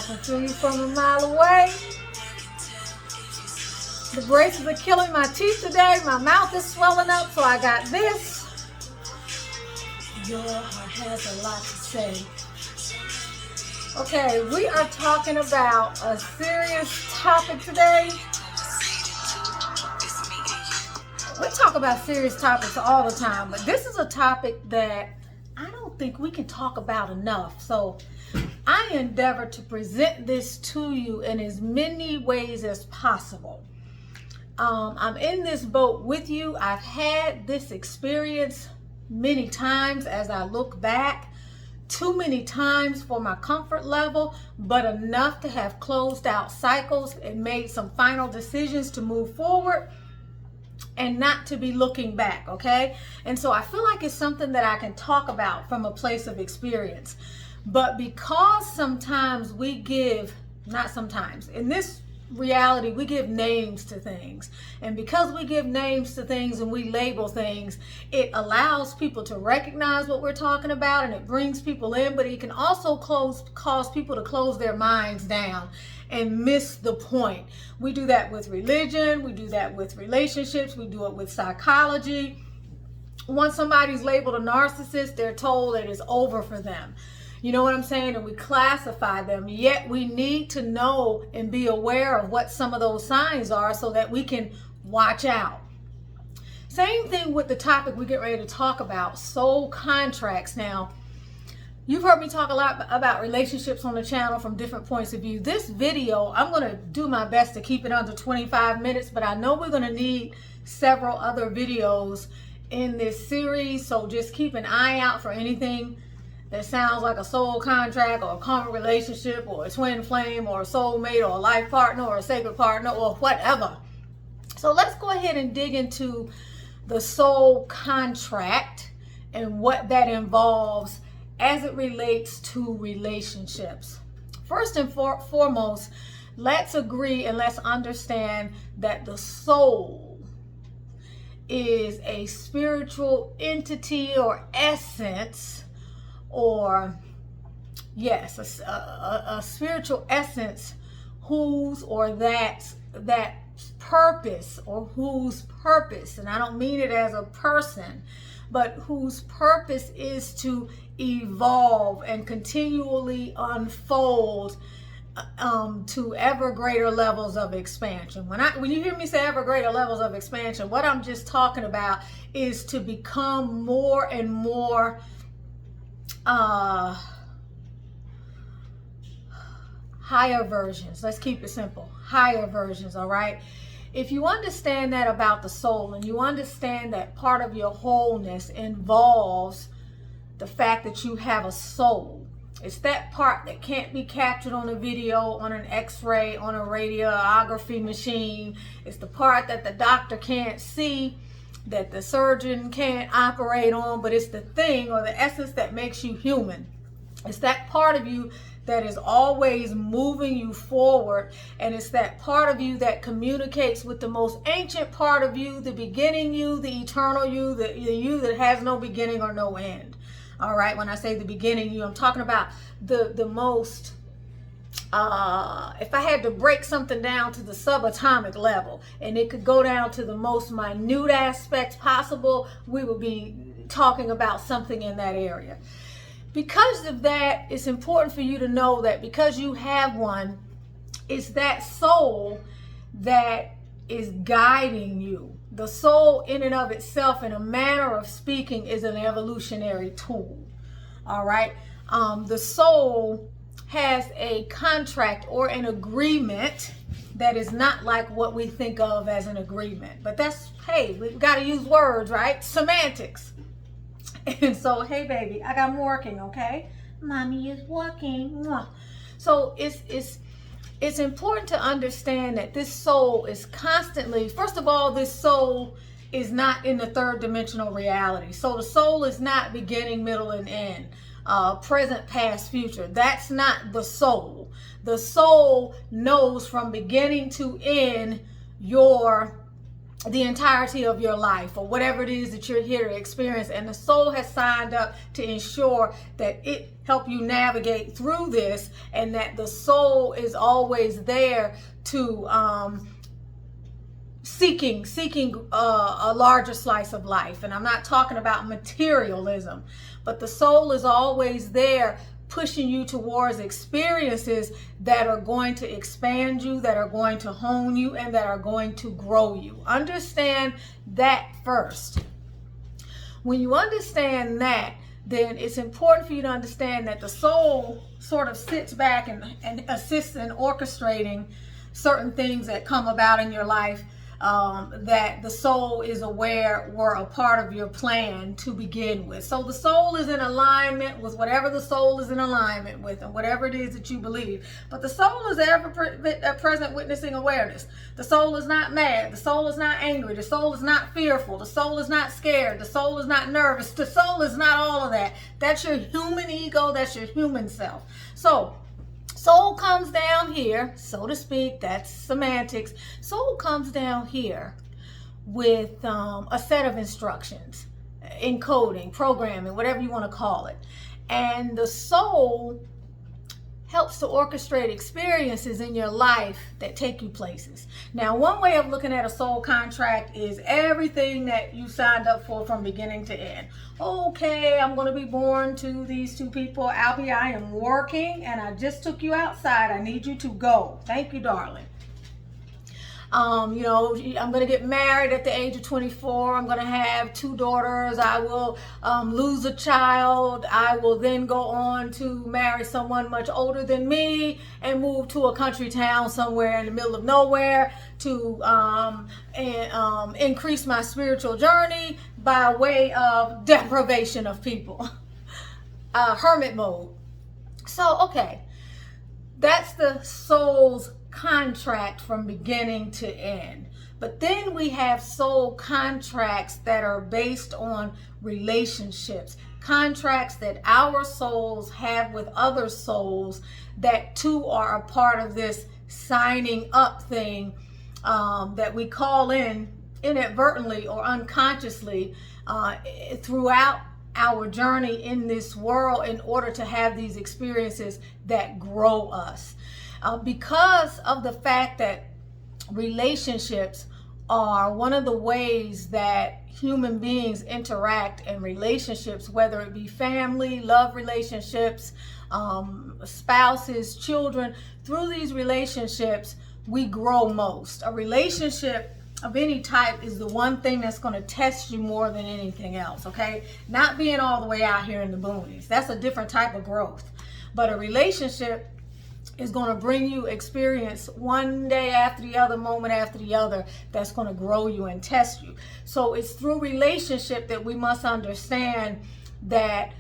I can feel you from a mile away. The braces are killing my teeth today. My mouth is swelling up, so I got this. Your heart has a lot to say. Okay, we are talking about a serious topic today. We talk about serious topics all the time, but this is a topic that I don't think we can talk about enough. So I endeavor to present this to you in as many ways as possible. I'm in this boat with you. I've had this experience many times as I look back. Too many times for my comfort level, but enough to have closed out cycles and made some final decisions to move forward and not to be looking back, okay? And so I feel like it's something that I can talk about from a place of experience. But because sometimes we give, not sometimes, in this reality, we give names to things. And because we give names to things and we label things, it allows people to recognize what we're talking about and it brings people in, but it can also cause people to close their minds down and miss the point. We do that with religion, we do that with relationships, we do it with psychology. Once somebody's labeled a narcissist, they're told that it's over for them. You know what I'm saying? And we classify them, yet we need to know and be aware of what some of those signs are so that we can watch out. Same thing with the topic we get ready to talk about, soul contracts. Now, you've heard me talk a lot about relationships on the channel from different points of view. This video, I'm going to do my best to keep it under 25 minutes, but I know we're going to need several other videos in this series, so just keep an eye out for anything that sounds like a soul contract or a karmic relationship or a twin flame or a soulmate or a life partner or a sacred partner or whatever. So let's go ahead and dig into the soul contract and what that involves as it relates to relationships. First and foremost, let's agree and let's understand that the soul is a spiritual entity or essence, or yes, a spiritual essence whose or that purpose, or whose purpose, and I don't mean it as a person, but whose purpose is to evolve and continually unfold to ever greater levels of expansion. When you hear me say ever greater levels of expansion, what I'm just talking about is to become more and more higher versions. Let's keep it simple. Higher versions, all right? If you understand that about the soul, and you understand that part of your wholeness involves the fact that you have a soul. It's that part that can't be captured on a video, on an x-ray, on a radiography machine. It's the part that the doctor can't see, that the surgeon can't operate on, but it's the thing or the essence that makes you human. It's that part of you that is always moving you forward, and it's that part of you that communicates with the most ancient part of you, the beginning you, the eternal you, the you that has no beginning or no end. All right, when I say the beginning you, I'm talking about the most if I had to break something down to the subatomic level and it could go down to the most minute aspects possible, we would be talking about something in that area. Because of that, it's important for you to know that because you have one, it's that soul that is guiding you. The soul in and of itself, in a manner of speaking, is an evolutionary tool. All right. The soul has a contract or an agreement that is not like what we think of as an agreement. But that's, hey, we've got to use words, right? Semantics. And so, hey, baby, I'm working, okay? Mommy is working. So it's important to understand that this soul is constantly, first of all, this soul is not in the third dimensional reality. So the soul is not beginning, middle, and end. Present, past, future. That's not the soul. The soul knows from beginning to end your the entirety of your life, or whatever it is that you're here to experience. And the soul has signed up to ensure that it help you navigate through this, and that the soul is always there to seeking a larger slice of life. And I'm not talking about materialism, but the soul is always there pushing you towards experiences that are going to expand you, that are going to hone you, and that are going to grow you. Understand that first. When you understand that, then it's important for you to understand that the soul sort of sits back and assists in orchestrating certain things that come about in your life, that the soul is aware were a part of your plan to begin with. So the soul is in alignment with whatever the soul is in alignment with, and whatever it is that you believe. But the soul is ever present witnessing awareness. The soul is not mad. The soul is not angry. The soul is not fearful. The soul is not scared. The soul is not nervous. The soul is not all of that. That's your human ego. That's your human self. So soul comes down here, so to speak. That's semantics. Soul comes down here with a set of instructions, encoding, programming, whatever you want to call it. And the soul helps to orchestrate experiences in your life that take you places. Now, one way of looking at a soul contract is everything that you signed up for from beginning to end. Okay, I'm going to be born to these two people. Albie, I am working and I just took you outside. I need you to go. Thank you, darling. I'm going to get married at the age of 24. I'm going to have 2 daughters. I will lose a child. I will then go on to marry someone much older than me and move to a country town somewhere in the middle of nowhere to increase my spiritual journey by way of deprivation of people. Hermit mode. So, okay, that's the soul's contract from beginning to end. But then we have soul contracts that are based on relationships, contracts that our souls have with other souls that too are a part of this signing up thing that we call in inadvertently or unconsciously throughout our journey in this world in order to have these experiences that grow us. Because of the fact that relationships are one of the ways that human beings interact in relationships, whether it be family, love relationships, spouses, children, through these relationships, we grow most. A relationship of any type is the one thing that's going to test you more than anything else, okay? Not being all the way out here in the boonies. That's a different type of growth. But a relationship is going to bring you experience one day after the other, moment after the other, that's going to grow you and test you. So it's through relationship that we must understand that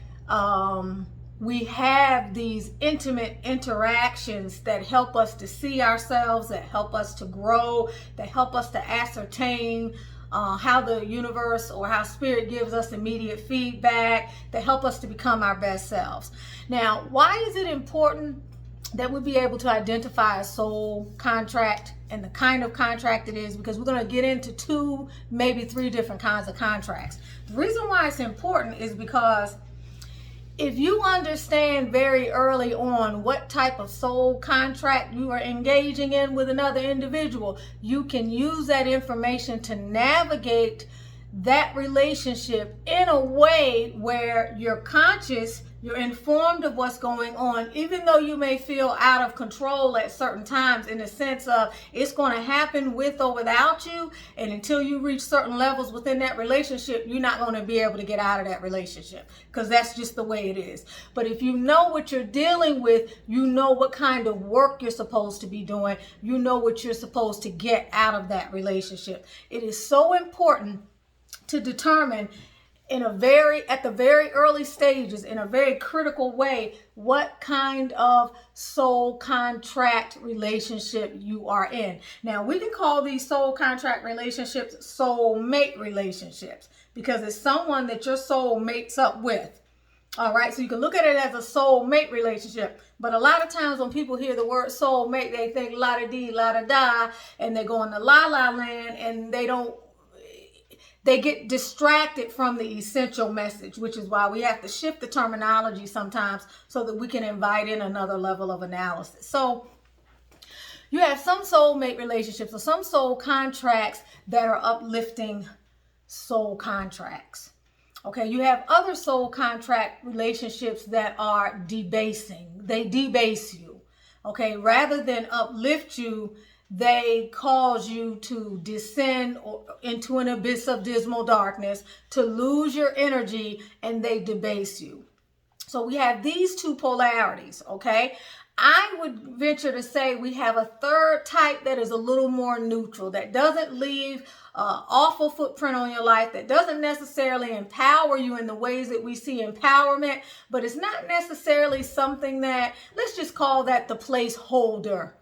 we have these intimate interactions that help us to see ourselves, that help us to grow, that help us to ascertain how the universe or how spirit gives us immediate feedback, that help us to become our best selves. Now, why is it important that we be able to identify a soul contract and the kind of contract it is? Because we're going to get into 2, maybe 3 different kinds of contracts. The reason why it's important is because if you understand very early on what type of soul contract you are engaging in with another individual, you can use that information to navigate that relationship in a way where you're conscious, you're informed of what's going on, even though you may feel out of control at certain times, in the sense of it's going to happen with or without you, and until you reach certain levels within that relationship, you're not going to be able to get out of that relationship, because that's just the way it is. But if you know what you're dealing with, you know what kind of work you're supposed to be doing, you know what you're supposed to get out of that relationship. It is so important to determine at the very early stages, in a very critical way, what kind of soul contract relationship you are in. Now, we can call these soul contract relationships soulmate relationships, because it's someone that your soul mates up with. All right, so you can look at it as a soulmate relationship. But a lot of times when people hear the word soulmate, they think la-da-dee, la-da-da, and they go in the la-la land, and they don't they get distracted from the essential message, which is why we have to shift the terminology sometimes so that we can invite in another level of analysis. So you have some soulmate relationships or some soul contracts that are uplifting soul contracts. Okay, you have other soul contract relationships that are debasing. They debase you. Okay, rather than uplift you, they cause you to descend into an abyss of dismal darkness, to lose your energy, and they debase you. So we have these two polarities, okay? I would venture to say we have a third type that is a little more neutral, that doesn't leave an awful footprint on your life, that doesn't necessarily empower you in the ways that we see empowerment, but it's not necessarily something that, let's just call that the placeholder,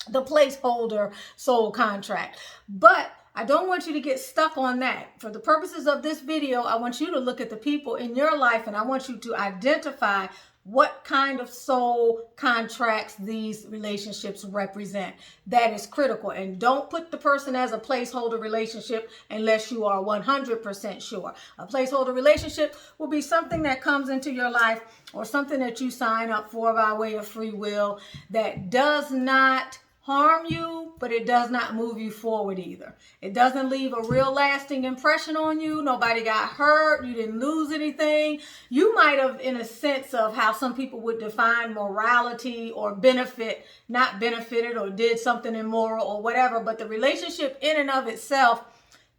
the placeholder soul contract. But I don't want you to get stuck on that. For the purposes of this video, I want you to look at the people in your life and I want you to identify what kind of soul contracts these relationships represent. That is critical. And don't put the person as a placeholder relationship unless you are 100% sure. A placeholder relationship will be something that comes into your life or something that you sign up for by way of free will that does not harm you, but it does not move you forward either. It doesn't leave a real lasting impression on you. Nobody got hurt. You didn't lose anything. You might have, in a sense of how some people would define morality or benefit, not benefited or did something immoral or whatever, but the relationship in and of itself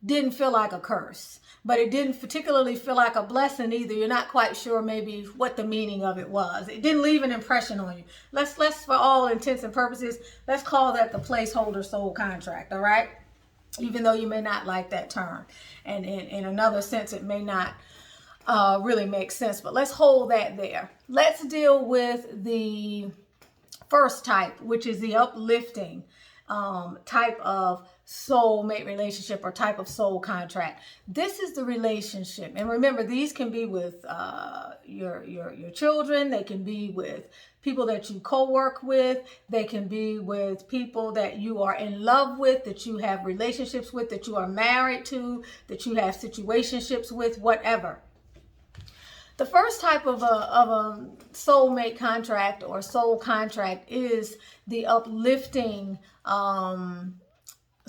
didn't feel like a curse. But it didn't particularly feel like a blessing either. You're not quite sure maybe what the meaning of it was. It didn't leave an impression on you. Let's for all intents and purposes, let's call that the placeholder soul contract, all right? Even though you may not like that term. And in another sense, it may not really make sense. But let's hold that there. Let's deal with the first type, which is the uplifting type of soulmate relationship or type of soul contract. This is the relationship, and remember, these can be with your children. They can be with people that you co-work with. They can be with people that you are in love with, that you have relationships with, that you are married to, that you have situationships with, whatever. The first type of a soulmate contract or soul contract is the uplifting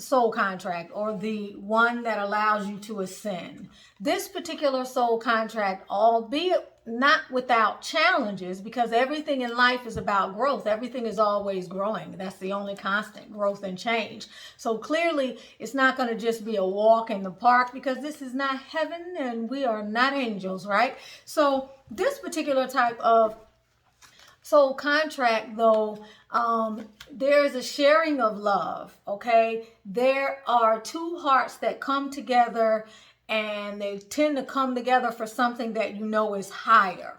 soul contract, or the one that allows you to ascend. This particular soul contract, albeit not without challenges, because everything in life is about growth. Everything is always growing. That's the only constant, growth and change. So clearly it's not going to just be a walk in the park, because this is not heaven and we are not angels, right? So this particular type of soul contract, though, there is a sharing of love, okay? There are two hearts that come together, and they tend to come together for something that you know is higher,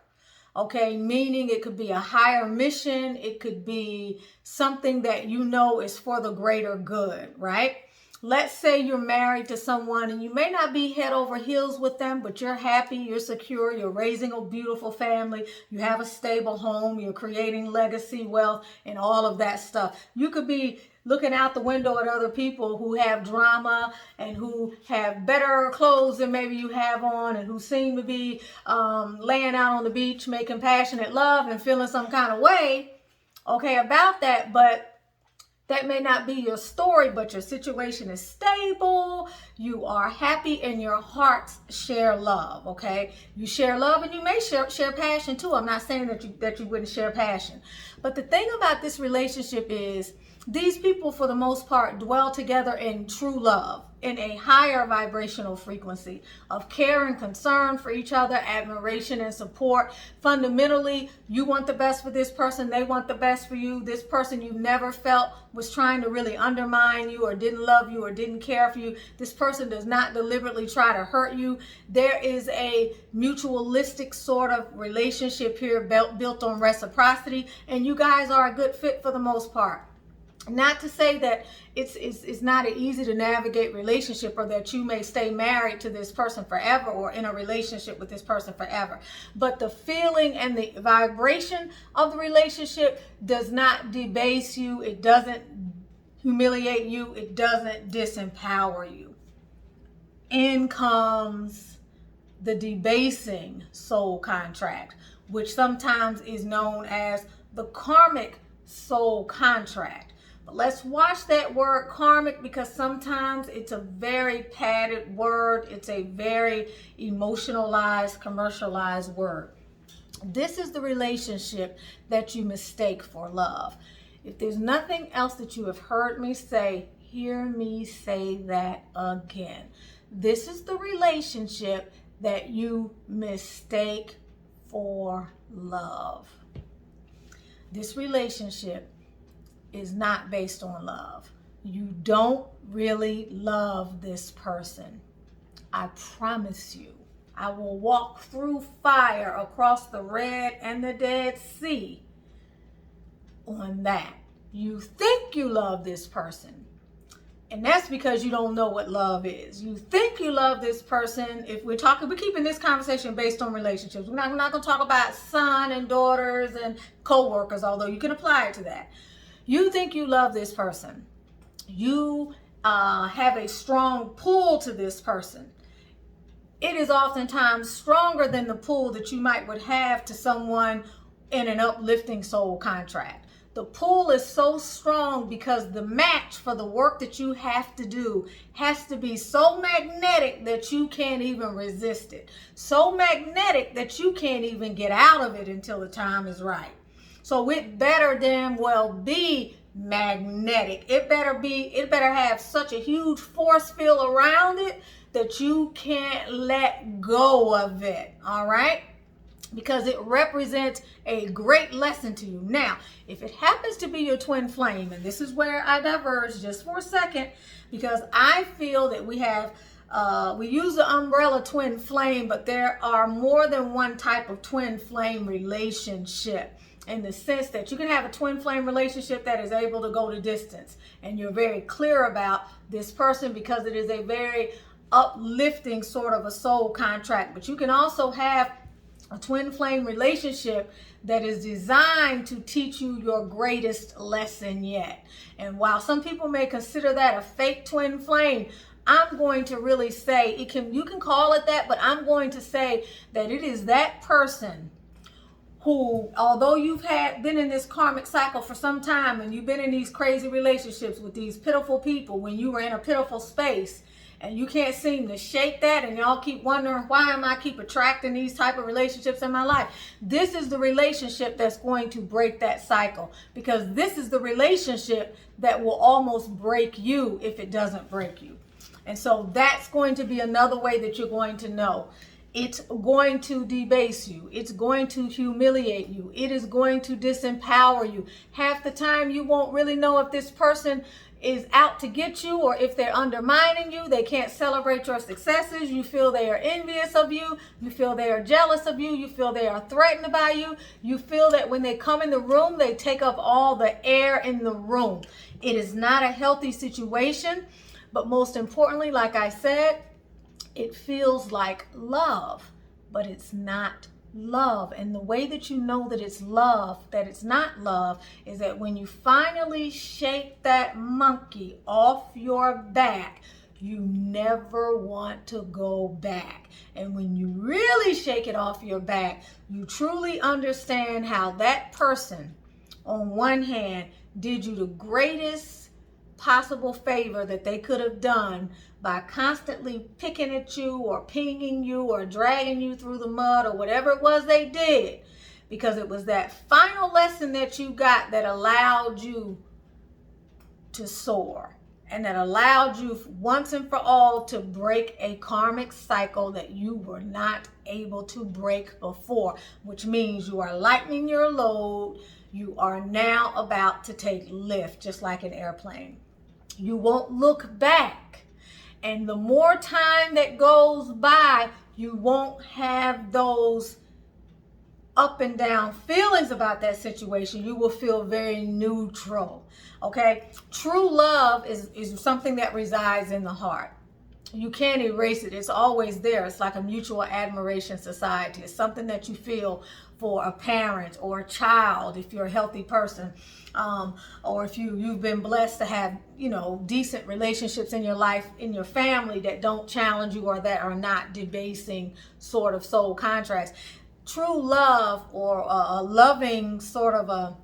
okay? Meaning it could be a higher mission. It could be something that you know is for the greater good, right? Let's say you're married to someone and you may not be head over heels with them, but you're happy, you're secure, you're raising a beautiful family, you have a stable home, you're creating legacy, wealth, and all of that stuff. You could be looking out the window at other people who have drama and who have better clothes than maybe you have on, and who seem to be laying out on the beach making passionate love and feeling some kind of way, okay, about that. But that may not be your story, but your situation is stable. You are happy and your hearts share love, okay? You share love and you may share passion too. I'm not saying that you wouldn't share passion. But the thing about this relationship is these people, for the most part, dwell together in true love, in a higher vibrational frequency of care and concern for each other, admiration and support. Fundamentally, you want the best for this person, they want the best for you. This person you never felt was trying to really undermine you or didn't love you or didn't care for you. This person does not deliberately try to hurt you. There is a mutualistic sort of relationship here built on reciprocity, and you guys are a good fit for the most part. Not to say that it's not an easy to navigate relationship, or that you may stay married to this person forever or in a relationship with this person forever. But the feeling and the vibration of the relationship does not debase you. It doesn't humiliate you. It doesn't disempower you. in comes the debasing soul contract, which sometimes is known as the karmic soul contract. But let's watch that word karmic, because sometimes it's a very padded word. It's a very emotionalized, commercialized word. This is the relationship that you mistake for love. If there's nothing else that you have heard me say, hear me say that again. This is the relationship that you mistake for love. This relationship is not based on love. You don't really love this person. I promise you. I will walk through fire across the Red and the Dead Sea on that. You think you love this person, and that's because you don't know what love is. You think you love this person. If we're keeping this conversation based on relationships. We're not going to talk about son and daughters and co-workers, although you can apply it to that. You think you love this person. You have a strong pull to this person. It is oftentimes stronger than the pull that you would have to someone in an uplifting soul contract. The pull is so strong because the match for the work that you have to do has to be so magnetic that you can't even resist it. So magnetic that you can't even get out of it until the time is right. So it better damn well be magnetic. It better have such a huge force field around it that you can't let go of it, all right? Because it represents a great lesson to you. Now, if it happens to be your twin flame, and this is where I diverge just for a second, because I feel that we use the umbrella twin flame, but there are more than one type of twin flame relationship, in the sense that you can have a twin flame relationship that is able to go to distance, and you're very clear about this person because it is a very uplifting sort of a soul contract. But you can also have a twin flame relationship that is designed to teach you your greatest lesson yet. And while some people may consider that a fake twin flame, I'm going to really say you can call it that, but I'm going to say that it is that person who, although you've been in this karmic cycle for some time, and you've been in these crazy relationships with these pitiful people when you were in a pitiful space, and you can't seem to shake that, and y'all keep wondering, why am I keep attracting these type of relationships in my life? This is the relationship that's going to break that cycle, because this is the relationship that will almost break you if it doesn't break you. And so that's going to be another way that you're going to know. It's going to debase you. It's going to humiliate you. It is going to disempower you. Half the time you won't really know if this person is out to get you or if they're undermining you. They can't celebrate your successes. You feel they are envious of you. You feel they are jealous of you. You feel they are threatened by you. You feel that when they come in the room, they take up all the air in the room. It is not a healthy situation. But most importantly, like I said, it feels like love, but it's not love. And the way that you know that it's love, that it's not love, is that when you finally shake that monkey off your back, you never want to go back. And when you really shake it off your back, you truly understand how that person, on one hand, did you the greatest possible favor that they could have done by constantly picking at you or pinging you or dragging you through the mud or whatever it was they did, because it was that final lesson that you got that allowed you to soar, and that allowed you once and for all to break a karmic cycle that you were not able to break before, which means you are lightening your load. You are now about to take lift, just like an airplane. You won't look back. And the more time that goes by, you won't have those up and down feelings about that situation. You will feel very neutral. Okay? True love is something that resides in the heart. You can't erase it. It's always there. It's like a mutual admiration society. It's something that you feel for a parent or a child if you're a healthy person, or if you've been blessed to have, decent relationships in your life, in your family, that don't challenge you or that are not debasing sort of soul contracts. True love, or a loving sort of a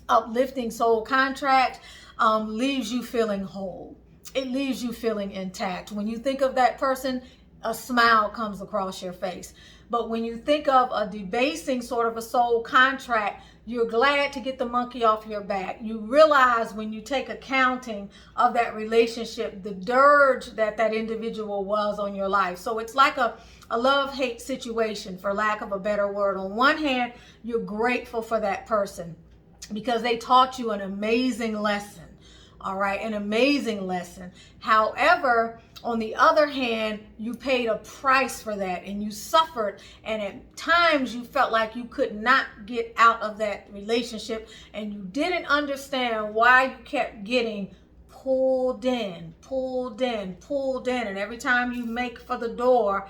uplifting soul contract, leaves you feeling whole. It leaves you feeling intact. When you think of that person, a smile comes across your face. But when you think of a debasing sort of a soul contract, you're glad to get the monkey off your back. You realize when you take accounting of that relationship, the dirge that individual was on your life. So it's like a love-hate situation, for lack of a better word. On one hand, you're grateful for that person because they taught you an amazing lesson. All right, an amazing lesson. However, on the other hand, you paid a price for that and you suffered. And at times you felt like you could not get out of that relationship, and you didn't understand why you kept getting pulled in. And every time you make for the door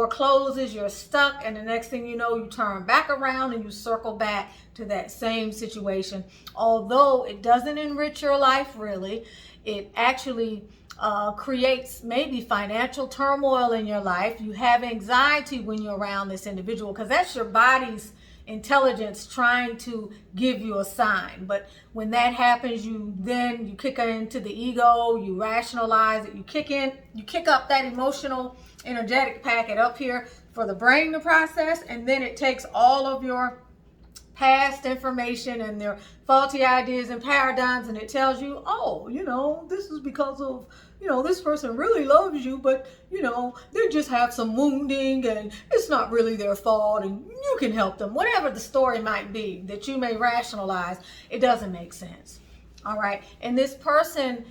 closes, you're stuck, and the next thing you know, you turn back around and you circle back to that same situation. Although it doesn't enrich your life really, it actually creates maybe financial turmoil in your life. You have anxiety when you're around this individual because that's your body's intelligence trying to give you a sign. But when that happens, you kick into the ego, you rationalize it, you kick up that emotional energetic packet up here for the brain to process, and then it takes all of your past information and their faulty ideas and paradigms, and it tells you, this is because of, this person really loves you, but, they just have some wounding and it's not really their fault and you can help them. Whatever the story might be that you may rationalize, it doesn't make sense. All right. And this person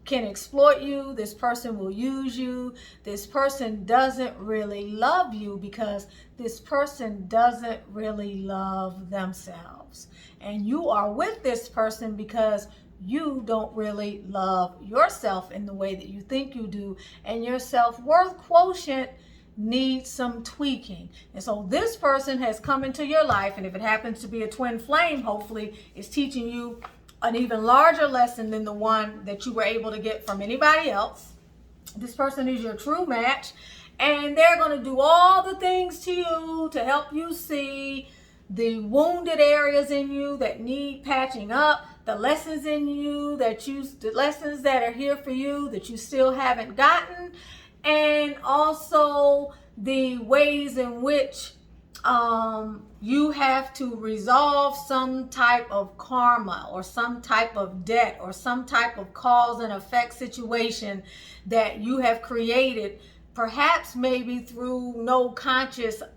can exploit you. This person will use you. This person doesn't really love you because this person doesn't really love themselves. And you are with this person because you don't really love yourself in the way that you think you do. And your self-worth quotient needs some tweaking. And so this person has come into your life, and if it happens to be a twin flame, hopefully it's teaching you an even larger lesson than the one that you were able to get from anybody else. This person is your true match, and they're going to do all the things to you to help you see the wounded areas in you that need patching up, the lessons in you the lessons that are here for you that you still haven't gotten, and also the ways in which you have to resolve some type of karma or some type of debt or some type of cause and effect situation that you have created, perhaps maybe through no consciousness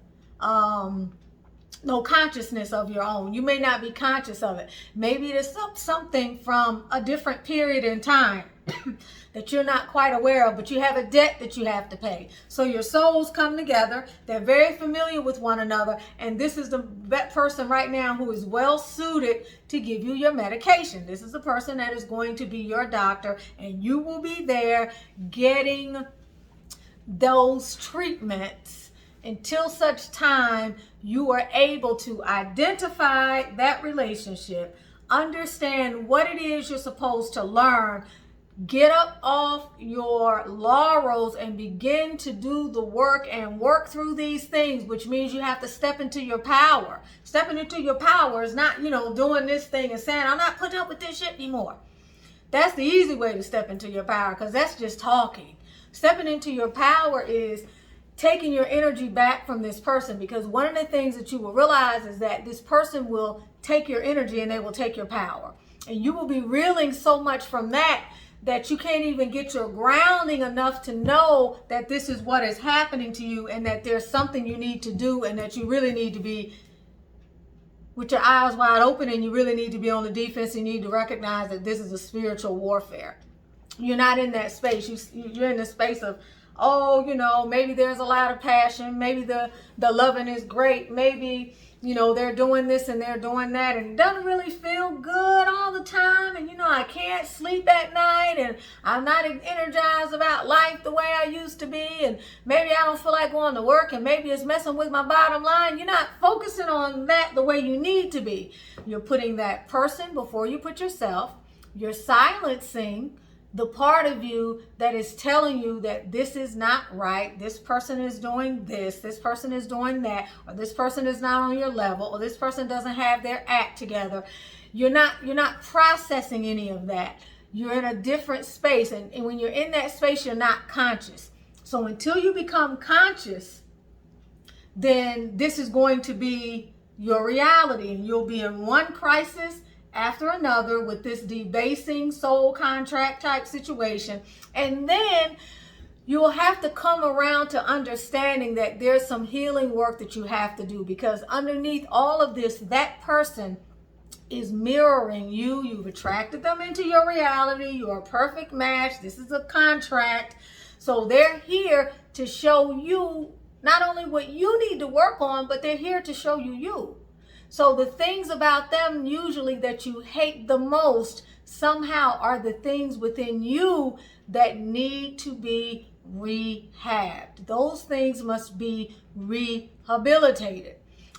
of your own. You may not be conscious of it. Maybe it is something from a different period in time that you're not quite aware of, but you have a debt that you have to pay. So your souls come together. They're very familiar with one another. And this is the person right now who is well suited to give you your medication. This is the person that is going to be your doctor, and you will be there getting those treatments until such time you are able to identify that relationship, understand what it is you're supposed to learn, get up off your laurels and begin to do the work and work through these things, which means you have to step into your power. Stepping into your power is not, doing this thing and saying, I'm not putting up with this shit anymore. That's the easy way to step into your power, because that's just talking. Stepping into your power is taking your energy back from this person, because one of the things that you will realize is that this person will take your energy and they will take your power. And you will be reeling so much from that you can't even get your grounding enough to know that this is what is happening to you and that there's something you need to do, and that you really need to be with your eyes wide open, and you really need to be on the defense. You need to recognize that this is a spiritual warfare. You're not in that space. You're in the space of oh, maybe there's a lot of passion. Maybe the loving is great. Maybe, they're doing this and they're doing that, and it doesn't really feel good all the time. And, I can't sleep at night, and I'm not energized about life the way I used to be. And maybe I don't feel like going to work, and maybe it's messing with my bottom line. You're not focusing on that the way you need to be. You're putting that person before you put yourself. You're silencing the part of you that is telling you that this is not right, this person is doing this person is doing that, or this person is not on your level, or this person doesn't have their act together. You're not processing any of that. You're in a different space, and when you're in that space, you're not conscious. So until you become conscious, then this is going to be your reality, and you'll be in one crisis after another with this debasing soul contract type situation. And then you will have to come around to understanding that there's some healing work that you have to do, because underneath all of this, that person is mirroring you. You've attracted them into your reality. You're a perfect match. This is a contract. So they're here to show you not only what you need to work on, but they're here to show you you. So the things about them usually that you hate the most somehow are the things within you that need to be rehabbed. Those things must be rehabilitated.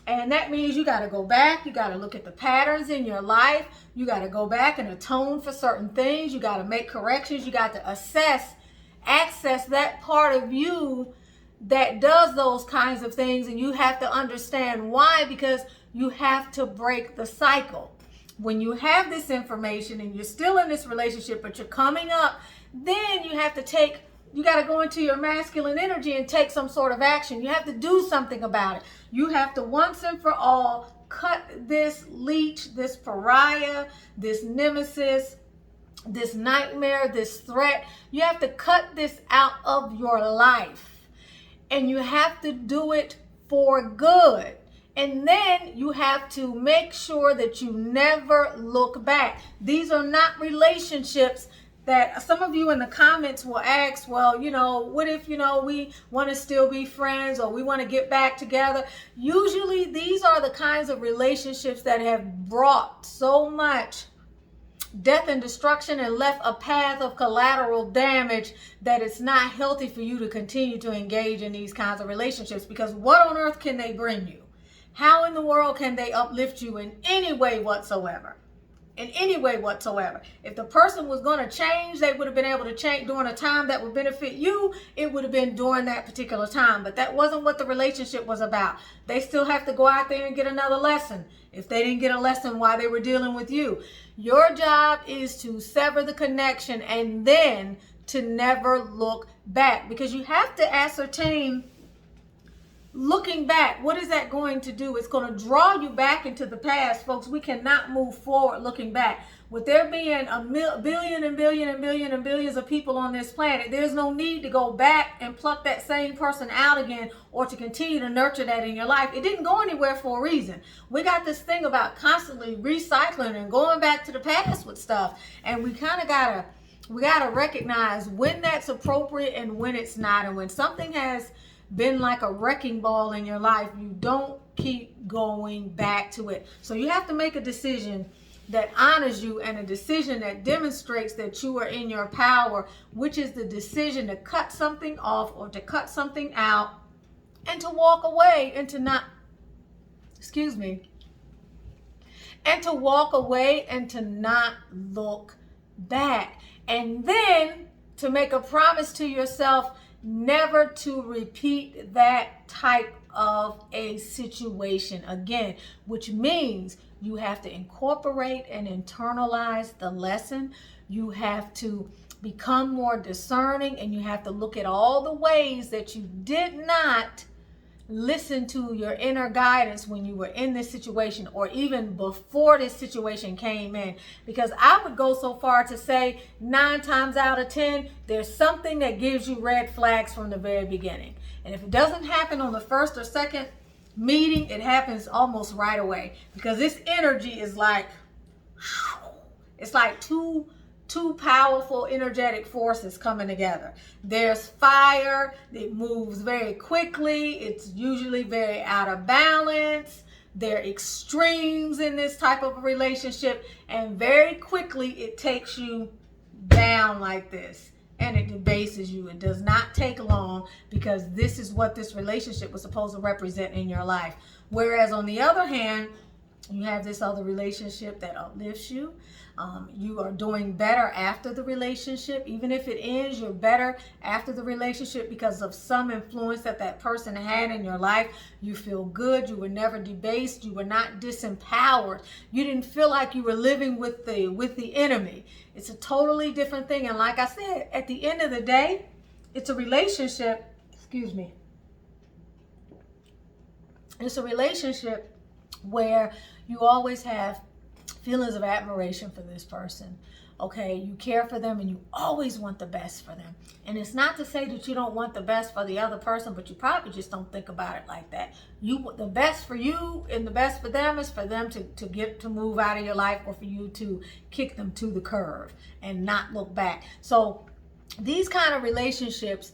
And that means you got to go back. You got to look at the patterns in your life. You got to go back and atone for certain things. You got to make corrections. You got to access that part of you that does those kinds of things. And you have to understand why, because you have to break the cycle. When you have this information and you're still in this relationship, but you're coming up, then you got to go into your masculine energy and take some sort of action. You have to do something about it. You have to once and for all cut this leech, this pariah, this nemesis, this nightmare, this threat. You have to cut this out of your life. And you have to do it for good. And then you have to make sure that you never look back. These are not relationships that some of you in the comments will ask, well, what if, we want to still be friends, or we want to get back together? Usually these are the kinds of relationships that have brought so much death and destruction and left a path of collateral damage that it's not healthy for you to continue to engage in these kinds of relationships, because what on earth can they bring you? How in the world can they uplift you in any way whatsoever? In any way whatsoever. If the person was going to change, they would have been able to change during a time that would benefit you. It would have been during that particular time. But that wasn't what the relationship was about. They still have to go out there and get another lesson if they didn't get a lesson while they were dealing with you. Your job is to sever the connection and then to never look back, because you have to ascertain, looking back, what is that going to do? It's going to draw you back into the past, folks. We cannot move forward looking back. With there being a billion and billion and billion and billions of people on this planet, there's no need to go back and pluck that same person out again, or to continue to nurture that in your life. It didn't go anywhere for a reason. We got this thing about constantly recycling and going back to the past with stuff. And we kind of gotta recognize when that's appropriate and when it's not. And when something has been like a wrecking ball in your life, you don't keep going back to it. So you have to make a decision that honors you, and a decision that demonstrates that you are in your power, which is the decision to cut something off or to cut something out and to walk away and to not, and to walk away and to not look back. And then to make a promise to yourself never to repeat that type of a situation again, which means you have to incorporate and internalize the lesson. You have to become more discerning, and you have to look at all the ways that you did not listen to your inner guidance when you were in this situation, or even before this situation came in. Because I would go so far to say 9 times out of 10, there's something that gives you red flags from the very beginning. And if it doesn't happen on the first or second meeting, it happens almost right away, because this energy is like, it's like two two powerful energetic forces coming together. There's fire, it moves very quickly, it's usually very out of balance. There are extremes in this type of a relationship, and very quickly it takes you down like this, and it debases you. It does not take long, because this is what this relationship was supposed to represent in your life. Whereas on the other hand, you have this other relationship that uplifts you. You are doing better after the relationship. Even if it ends, you're better after the relationship because of some influence that that person had in your life. You feel good. You were never debased. You were not disempowered. You didn't feel like you were living with the enemy. It's a totally different thing. And like I said, at the end of the day, it's a relationship. Excuse me. It's a relationship where you always have feelings of admiration for this person. Okay, you care for them and you always want the best for them. And it's not to say that you don't want the best for the other person, but you probably just don't think about it like that. The best for you and the best for them is for them to get to move out of your life, or for you to kick them to the curb and not look back. So these kind of relationships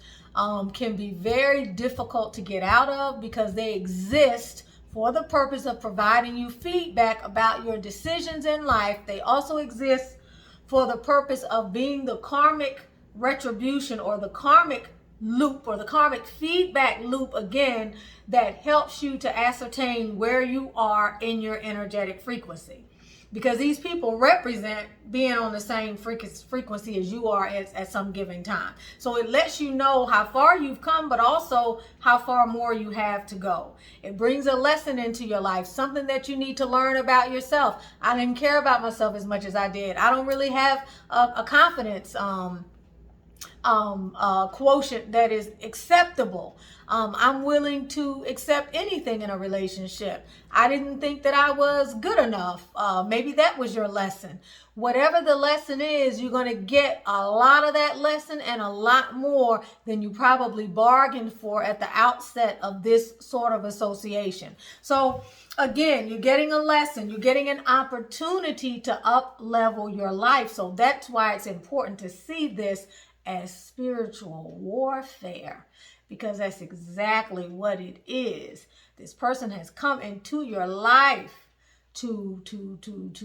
can be very difficult to get out of, because they exist for the purpose of providing you feedback about your decisions in life. They also exist for the purpose of being the karmic retribution, or the karmic loop, or the karmic feedback loop again, that helps you to ascertain where you are in your energetic frequency. Because these people represent being on the same frequency as you are at some given time. So it lets you know how far you've come, but also how far more you have to go. It brings a lesson into your life, something that you need to learn about yourself. I didn't care about myself as much as I did. I don't really have a confidence quotient that is acceptable. I'm willing to accept anything in a relationship. I didn't think that I was good enough. Maybe that was your lesson. Whatever the lesson is, you're going to get a lot of that lesson and a lot more than you probably bargained for at the outset of this sort of association. So again, you're getting a lesson. You're getting an opportunity to up-level your life. So that's why it's important to see this as spiritual warfare, because that's exactly what it is. This person has come into your life to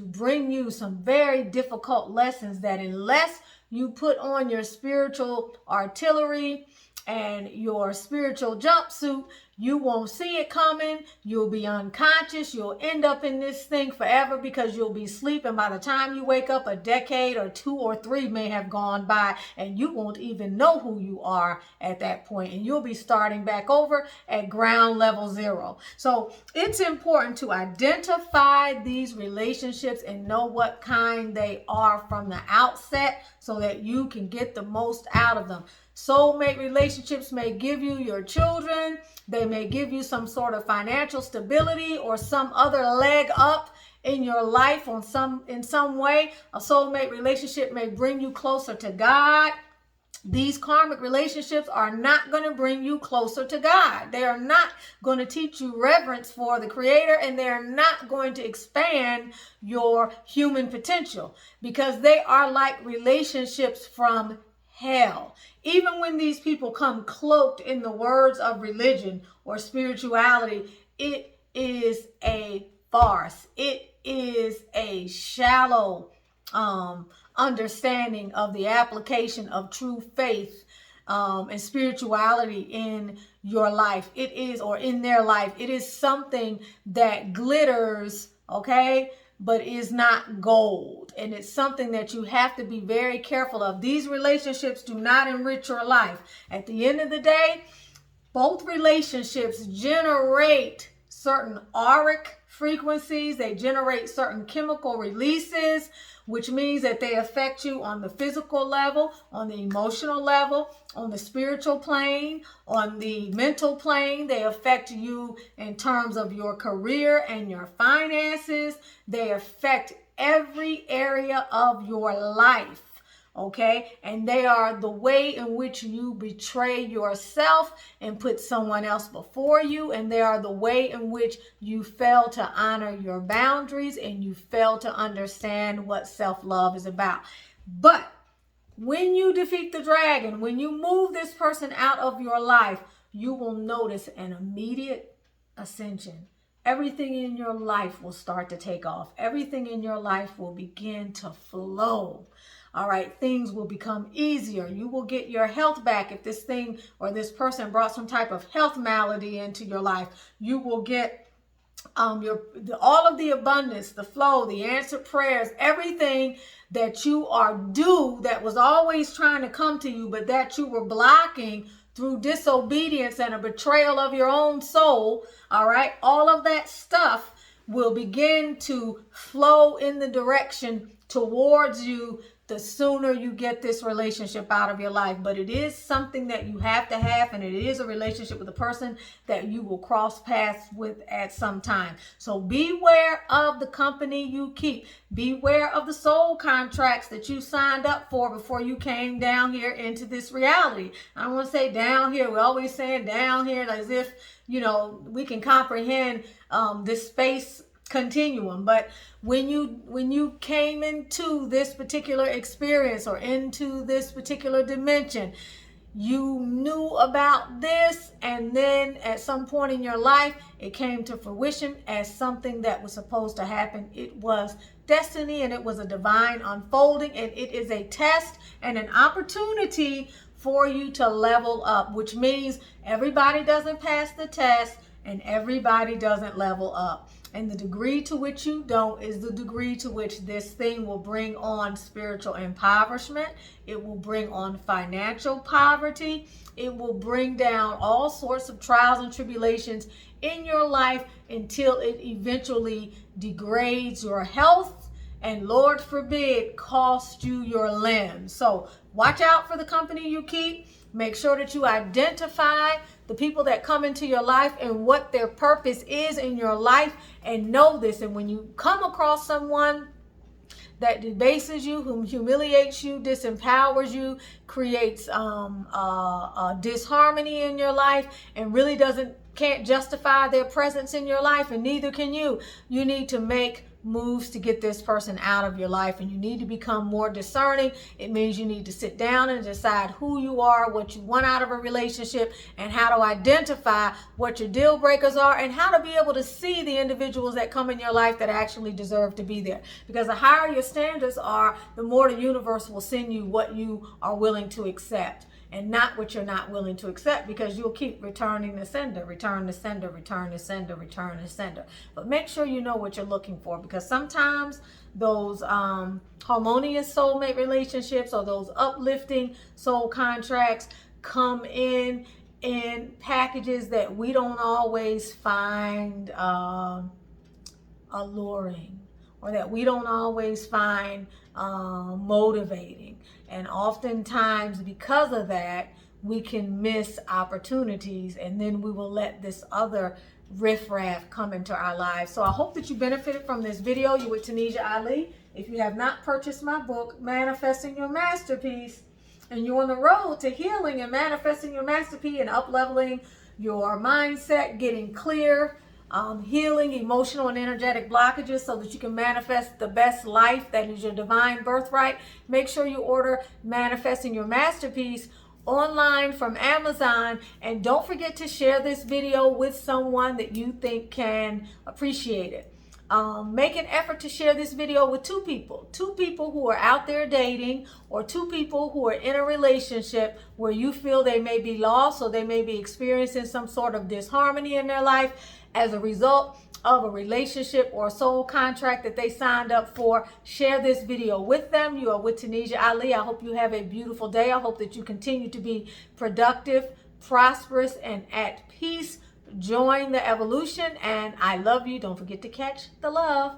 bring you some very difficult lessons that, unless you put on your spiritual artillery and your spiritual jumpsuit, you won't see it coming. You'll be unconscious. You'll end up in this thing forever, because you'll be sleeping. By the time you wake up, a decade or 2 or 3 may have gone by, and you won't even know who you are at that point. And you'll be starting back over at ground level zero. So it's important to identify these relationships and know what kind they are from the outset, so that you can get the most out of them. Soulmate relationships may give you your children. They may give you some sort of financial stability or some other leg up in your life in some way. A soulmate relationship may bring you closer to God. These karmic relationships are not going to bring you closer to God. They are not going to teach you reverence for the Creator, and they're not going to expand your human potential, because they are like relationships from hell. Even when these people come cloaked in the words of religion or spirituality, it is a farce. It is a shallow understanding of the application of true faith and spirituality in your life. It is, or in their life, it is something that glitters, okay, but is not gold. And it's something that you have to be very careful of. These relationships do not enrich your life. At the end of the day, both relationships generate certain auric frequencies. They generate certain chemical releases, which means that they affect you on the physical level, on the emotional level, on the spiritual plane, on the mental plane. They affect you in terms of your career and your finances. They affect every area of your life. Okay, and they are the way in which you betray yourself and put someone else before you, and they are the way in which you fail to honor your boundaries and you fail to understand what self-love is about. But When you defeat the dragon, when you move this person out of your life, you will notice an immediate ascension. Everything in your life will start to take off. Everything in your life will begin to flow. All right, things will become easier. You will get your health back. If this thing or this person brought some type of health malady into your life, you will get all of the abundance, the flow, the answered prayers, everything that you are due, that was always trying to come to you, but that you were blocking through disobedience and a betrayal of your own soul. All right, all of that stuff will begin to flow in the direction towards you the sooner you get this relationship out of your life. But it is something that you have to have, and it is a relationship with a person that you will cross paths with at some time. So beware of the company you keep. Beware of the soul contracts that you signed up for before you came down here into this reality. I don't want to say down here. We're always saying down here as if, you know, we can comprehend this space continuum. But when you came into this particular experience or into this particular dimension, you knew about this, and then at some point in your life it came to fruition as something that was supposed to happen. It was destiny, and it was a divine unfolding, and it is a test and an opportunity for you to level up, which means everybody doesn't pass the test and everybody doesn't level up. And the degree to which you don't is the degree to which this thing will bring on spiritual impoverishment. It will bring on financial poverty. It will bring down all sorts of trials and tribulations in your life until it eventually degrades your health and, Lord forbid, cost you your limbs. So watch out for the company you keep. Make sure that you identify the people that come into your life and what their purpose is in your life, and know this. And when you come across someone that debases you, whom humiliates you, disempowers you, creates disharmony in your life, and really can't justify their presence in your life, and neither can you, you need to make moves to get this person out of your life, and you need to become more discerning. It means you need to sit down and decide who you are, what you want out of a relationship, and how to identify what your deal breakers are, and how to be able to see the individuals that come in your life that actually deserve to be there. Because the higher your standards are, the more the universe will send you what you are willing to accept, and not what you're not willing to accept, because you'll keep returning the sender, return the sender, return the sender, return the sender. But make sure you know what you're looking for, because sometimes those harmonious soulmate relationships or those uplifting soul contracts come in packages that we don't always find alluring, or that we don't always find motivating. And oftentimes, because of that, we can miss opportunities, and then we will let this other riffraff come into our lives. So I hope that you benefited from this video. You're with Tanisha Ali. If you have not purchased my book, Manifesting Your Masterpiece, and you're on the road to healing and manifesting your masterpiece and up-leveling your mindset, getting clear, healing emotional and energetic blockages so that you can manifest the best life that is your divine birthright, make sure you order Manifesting Your Masterpiece online from Amazon. And don't forget to share this video with someone that you think can appreciate it. Make an effort to share this video with two people who are out there dating, or two people who are in a relationship where you feel they may be lost, or they may be experiencing some sort of disharmony in their life as a result of a relationship or a soul contract that they signed up for. Share this video with them. You are with Tanisha Ali. I hope you have a beautiful day. I hope that you continue to be productive, prosperous, and at peace. Join the evolution, and I love you. Don't forget to catch the love.